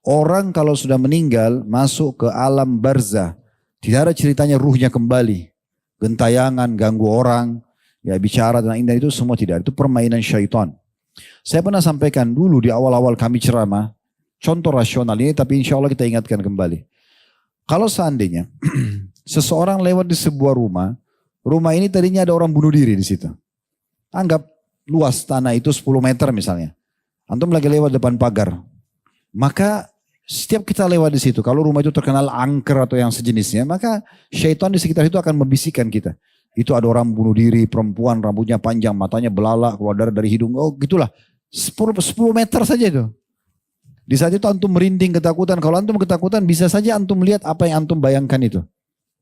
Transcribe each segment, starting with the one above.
Orang kalau sudah meninggal masuk ke alam barzah. Tidak ada ceritanya ruhnya kembali. Gentayangan, ganggu orang, ya bicara tentang indah itu semua tidak. Itu permainan syaitan. Saya pernah sampaikan dulu di awal-awal kami ceramah. Contoh rasional ini tapi insya Allah kita ingatkan kembali. Kalau seandainya seseorang lewat di sebuah rumah. Rumah ini tadinya ada orang bunuh diri di situ. Anggap luas tanah itu 10 meter misalnya. Antum lagi lewat depan pagar. Maka setiap kita lewat di situ, kalau rumah itu terkenal angker atau yang sejenisnya, maka syaitan di sekitar itu akan membisikkan kita. Itu ada orang bunuh diri, perempuan rambutnya panjang, matanya belalak, keluar darah dari hidung. Oh gitulah, 10 meter saja itu. Di saat itu antum merinding ketakutan. Kalau antum ketakutan bisa saja antum lihat apa yang antum bayangkan itu.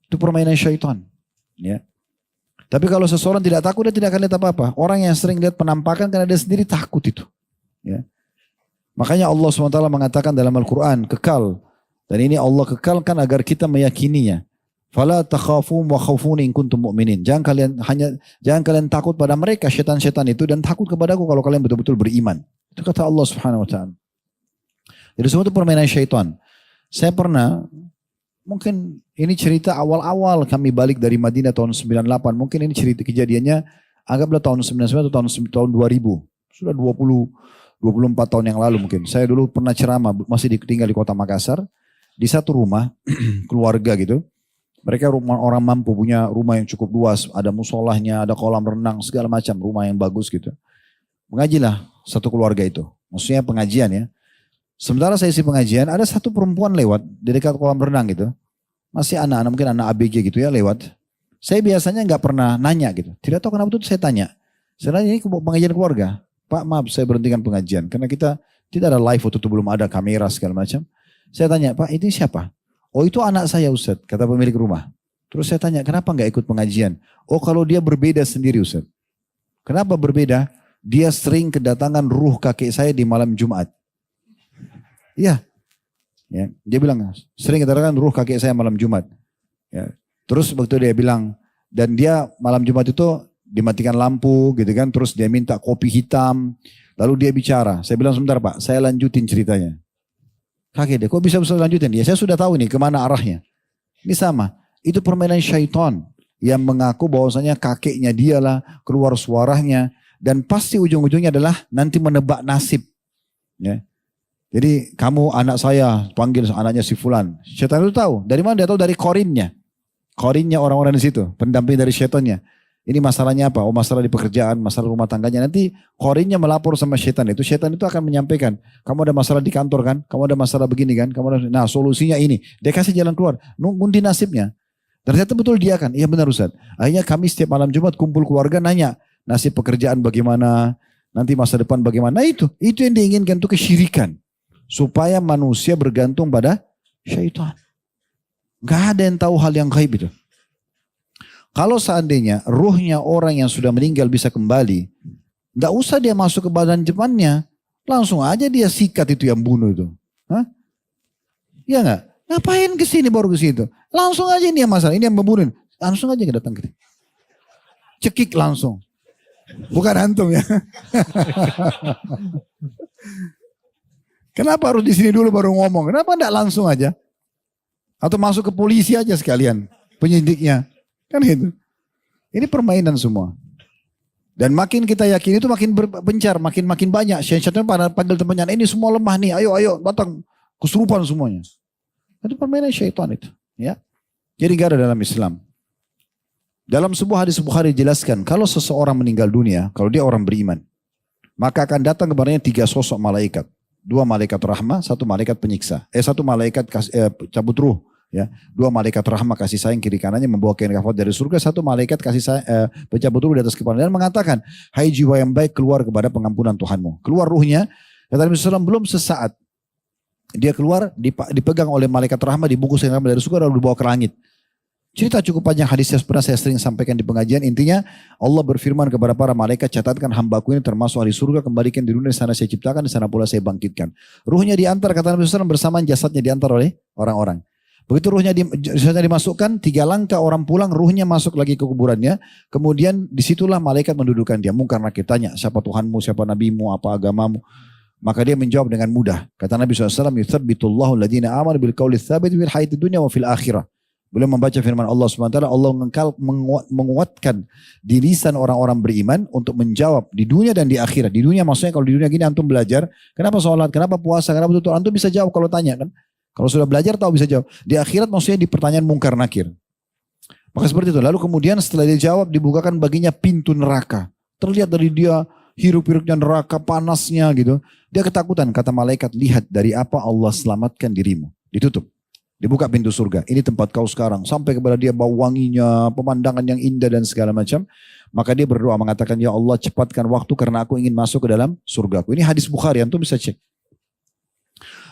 Itu permainan syaitan. Ya. Tapi kalau seseorang tidak takut, dia tidak akan lihat apa-apa. Orang yang sering lihat penampakan karena dia sendiri takut itu. Ya. Makanya Allah SWT mengatakan dalam Al-Quran, kekal. Dan ini Allah kekalkan agar kita meyakininya. Fala takhafum wa khawfuni in kuntum mu'minin. Jangan kalian takut pada mereka syaitan-syaitan itu dan takut kepadaku kalau kalian betul-betul beriman. Itu kata Allah Subhanahu wa taala. Jadi semua itu permainan syaitan. Saya pernah, mungkin ini cerita awal-awal kami balik dari Madinah tahun 98. Mungkin ini cerita kejadiannya anggaplah tahun 99 atau tahun 2000. Sudah 24 tahun yang lalu mungkin. Saya dulu pernah ceramah, masih tinggal di kota Makassar. Di satu rumah, keluarga gitu. Mereka orang mampu, punya rumah yang cukup luas. Ada musolahnya, ada kolam renang, segala macam. Rumah yang bagus gitu. Mengajilah satu keluarga itu. Maksudnya pengajian ya. Sementara saya isi pengajian, ada satu perempuan lewat di dekat kolam renang gitu. Masih anak-anak, mungkin anak ABG gitu ya lewat. Saya biasanya nggak pernah nanya gitu. Tidak tahu kenapa itu saya tanya. Saya nanya ini pengajian keluarga. Pak maaf saya berhentikan pengajian. Karena kita tidak ada live waktu itu belum ada kamera segala macam. Saya tanya Pak ini siapa? Oh itu anak saya Ustaz, kata pemilik rumah. Terus saya tanya kenapa nggak ikut pengajian? Oh kalau dia berbeda sendiri Ustaz. Kenapa berbeda? Dia sering kedatangan ruh kakek saya di malam Jumat. Iya. Ya, dia bilang sering kedatangan ruh kakek saya malam Jumat. Ya. Terus waktu dia bilang dan dia malam Jumat itu dimatikan lampu gitu kan, terus dia minta kopi hitam, lalu dia bicara. Saya bilang sebentar Pak, saya lanjutin ceritanya. Kaget deh, kok bisa lanjutin? Ya saya sudah tahu nih kemana arahnya. Ini sama, itu permainan syaitan yang mengaku bahwasanya kakeknya dialah, keluar suaranya, dan pasti ujung-ujungnya adalah nanti menebak nasib. Ya. Jadi kamu anak saya, panggil anaknya si Fulan. Syaitan itu tahu, dari mana dia tahu? Dari korinnya. Korinnya orang-orang di situ, pendamping dari syaitannya. Ini masalahnya apa? Oh masalah di pekerjaan, masalah rumah tangganya. Nanti korinnya melapor sama syaitan itu akan menyampaikan. Kamu ada masalah di kantor kan? Kamu ada masalah begini kan? Nah solusinya ini. Dia kasih jalan keluar. Ngundi nasibnya. Ternyata betul dia kan? Iya benar Ustaz. Akhirnya kami setiap malam Jumat kumpul keluarga nanya. Nasib pekerjaan bagaimana? Nanti masa depan bagaimana? Nah itu yang diinginkan itu kesyirikan. Supaya manusia bergantung pada syaitan. Gak ada yang tahu hal yang gaib itu. Kalau seandainya ruhnya orang yang sudah meninggal bisa kembali, nggak usah dia masuk ke badan depannya, langsung aja dia sikat itu yang bunuh itu. Hah? Iya nggak? Ngapain ke sini baru ke situ? Langsung aja ini yang masalah, ini yang membunuh. Langsung aja datang ke sini. Cekik langsung. Bukan antum ya. Kenapa harus di sini dulu baru ngomong? Kenapa enggak langsung aja? Atau masuk ke polisi aja sekalian, penyidiknya. Kan gitu. Ini permainan semua. Dan makin kita yakin itu makin berpencar, makin banyak. Syaitan pada panggil temannya, ini semua lemah nih, ayo datang. Kesurupan semuanya. Itu permainan syaitan itu. Ya. Jadi gak ada dalam Islam. Dalam sebuah hadis Bukhari dijelaskan, kalau seseorang meninggal dunia, kalau dia orang beriman, maka akan datang kepadanya 3 sosok malaikat. 2 malaikat rahmah, 1 malaikat penyiksa. 1 malaikat cabut ruh. Ya, 2 malaikat rahmah kasih sayang kiri kanannya membawa kain kafan dari surga, 1 malaikat kasih sayang, pencabut ruh di atas kepala dan mengatakan, hai jiwa yang baik keluar kepada pengampunan Tuhanmu. Keluar ruhnya, kata Nabi SAW belum sesaat dia keluar dipegang oleh malaikat rahmah, dibungkus kain kafan dari surga lalu dibawa ke langit. Cerita cukup panjang, hadis yang pernah saya sering sampaikan di pengajian. Intinya Allah berfirman kepada para malaikat, catatkan hambaku ini termasuk ahli surga, kembalikan di dunia, di sana saya ciptakan, di sana pula saya bangkitkan. Ruhnya diantar, kata Nabi SAW, bersamaan jasadnya diantar oleh orang-orang. Begitu ruhnya dimasukkan, 3 langkah orang pulang, ruhnya masuk lagi ke kuburannya. Kemudian disitulah malaikat mendudukan dia. Mungkar nakir tanya, siapa Tuhanmu, siapa nabimu, apa agamamu. Maka dia menjawab dengan mudah. Kata Nabi SAW, yuthabbitullahu alladhina amanu bil qawli tsabit fil hayati dunya wa fil akhirah. Beliau membaca firman Allah SWT, Allah menguatkan di lisan orang-orang beriman untuk menjawab di dunia dan di akhirat. Di dunia maksudnya kalau di dunia gini antum belajar, kenapa sholat, kenapa puasa, kenapa tutur, antum bisa jawab kalau tanya kan. Kalau sudah belajar tahu bisa jawab. Di akhirat maksudnya di pertanyaan mungkar nakir. Maka seperti itu. Lalu kemudian setelah dia jawab dibukakan baginya pintu neraka. Terlihat dari dia hirup-hirupnya neraka, panasnya gitu. Dia ketakutan, kata malaikat, lihat dari apa Allah selamatkan dirimu. Ditutup. Dibuka pintu surga. Ini tempat kau sekarang. Sampai kepada dia bau wanginya, pemandangan yang indah dan segala macam. Maka dia berdoa mengatakan, ya Allah cepatkan waktu karena aku ingin masuk ke dalam surgaku. Ini hadis Bukhari, antum bisa cek.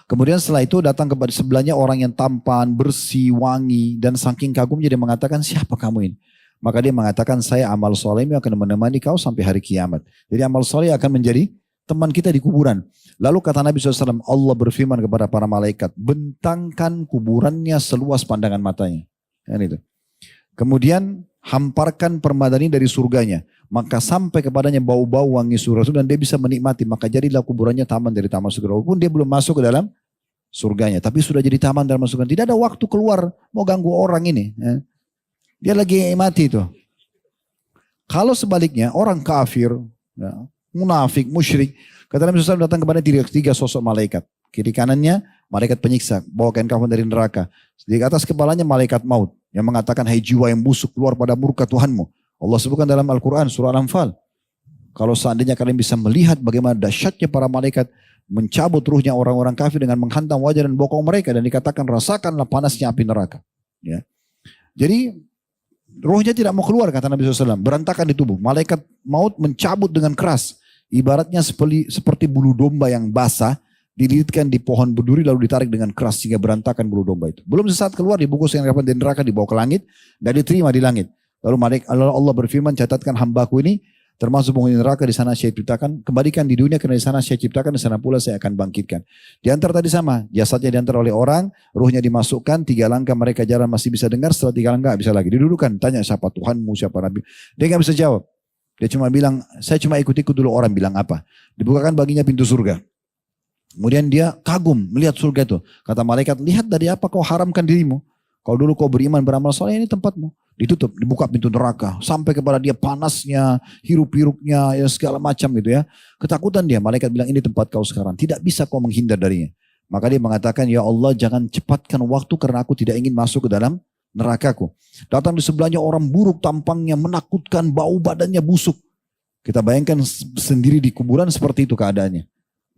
Kemudian setelah itu datang kepada sebelahnya orang yang tampan, bersih, wangi. Dan saking kagumnya dia mengatakan, siapa kamu ini? Maka dia mengatakan, saya amal soleh yang akan menemani kau sampai hari kiamat. Jadi amal soleh akan menjadi teman kita di kuburan. Lalu kata Nabi SAW, Allah berfirman kepada para malaikat, bentangkan kuburannya seluas pandangan matanya. Kan itu. Kemudian hamparkan permadani dari surganya. Maka sampai kepadanya bau-bau wangi surga itu dan dia bisa menikmati. Maka jadilah kuburannya taman dari taman surga. Walaupun dia belum masuk ke dalam surganya. Tapi sudah jadi taman dalam surga. Tidak ada waktu keluar mau ganggu orang ini. Dia lagi mati itu. Kalau sebaliknya orang kafir, munafik, musyrik. Kata Nabi SAW datang kepada tiga sosok malaikat. Kiri kanannya malaikat penyiksa, bawa kain kafan dari neraka. Di atas kepalanya malaikat maut yang mengatakan, hai jiwa yang busuk keluar pada murka Tuhanmu. Allah sebutkan dalam Al-Quran surah Al-Anfal. Kalau seandainya kalian bisa melihat bagaimana dahsyatnya para malaikat mencabut ruhnya orang-orang kafir dengan menghantam wajah dan bokong mereka dan dikatakan rasakanlah panasnya api neraka. Ya. Jadi ruhnya tidak mau keluar kata Nabi SAW. Berantakan di tubuh. Malaikat maut mencabut dengan keras. Ibaratnya seperti bulu domba yang basah. Dililitkan di pohon berduri lalu ditarik dengan keras sehingga berantakan bulu domba itu. Belum sesaat keluar dibungkus dengan kapan di neraka dibawa ke langit. Dan diterima di langit. Lalu Allah berfirman catatkan hambaku ini. Termasuk penghuni neraka di sana saya ciptakan. Kembalikan di dunia karena di sana saya ciptakan. Di sana pula saya akan bangkitkan. Diantar tadi sama. Jasadnya diantar oleh orang. Ruhnya dimasukkan. 3 langkah mereka jalan masih bisa dengar. Setelah 3 langkah bisa lagi. Didudukan. Tanya siapa Tuhanmu, siapa Nabi. Dia gak bisa jawab. Dia cuma bilang, saya cuma ikut-ikut dulu orang bilang apa. Dibukakan baginya pintu surga. Kemudian dia kagum melihat surga itu. Kata malaikat, lihat dari apa kau haramkan dirimu. Kalau dulu kau beriman beramal soleh ini tempatmu. Ditutup, dibuka pintu neraka. Sampai kepada dia panasnya, hirup-hirupnya, ya segala macam gitu ya. Ketakutan dia, malaikat bilang ini tempat kau sekarang. Tidak bisa kau menghindar darinya. Maka dia mengatakan, ya Allah jangan cepatkan waktu karena aku tidak ingin masuk ke dalam nerakaku. Datang di sebelahnya orang buruk tampangnya, menakutkan, bau badannya busuk. Kita bayangkan sendiri di kuburan seperti itu keadaannya.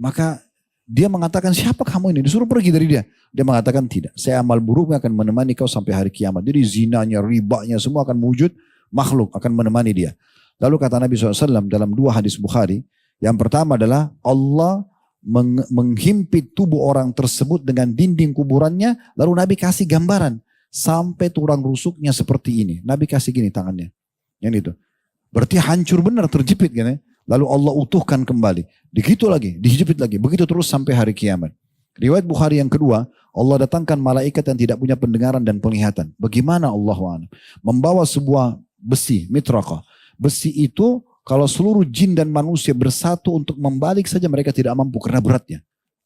Maka dia mengatakan, siapa kamu ini? Disuruh pergi dari dia. Dia mengatakan, tidak. Saya amal buruk akan menemani kau sampai hari kiamat. Jadi zinanya, ribanya, semua akan wujud. Makhluk akan menemani dia. Lalu kata Nabi SAW dalam 2 hadis Bukhari. Yang pertama adalah Allah menghimpit tubuh orang tersebut dengan dinding kuburannya. Lalu Nabi kasih gambaran. Sampai tulang rusuknya seperti ini. Nabi kasih gini tangannya. Yang itu. Berarti hancur benar, terjepit kan ya. Lalu Allah utuhkan kembali. Begitu lagi, dijepit lagi. Begitu terus sampai hari kiamat. Riwayat Bukhari yang kedua, Allah datangkan malaikat yang tidak punya pendengaran dan penglihatan. Bagaimana Allah membawa sebuah besi, mitraqah. Besi itu kalau seluruh jin dan manusia bersatu untuk membalik saja mereka tidak mampu karena beratnya.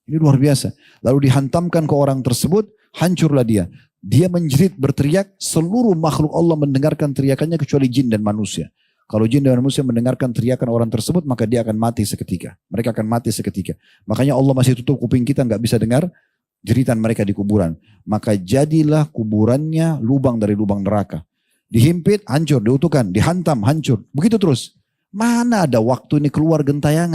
Ini luar biasa. Lalu dihantamkan ke orang tersebut, hancurlah dia. Dia menjerit berteriak, seluruh makhluk Allah mendengarkan teriakannya kecuali jin dan manusia. Kalau jin dan manusia mendengarkan teriakan orang tersebut, maka dia akan mati seketika. Mereka akan mati seketika. Makanya Allah masih tutup kuping kita, nggak bisa dengar jeritan mereka di kuburan. Maka jadilah kuburannya lubang dari lubang neraka. Dihimpit, hancur, diutuhkan, dihantam, hancur. Begitu terus. Mana ada waktu ini keluar gentayangan.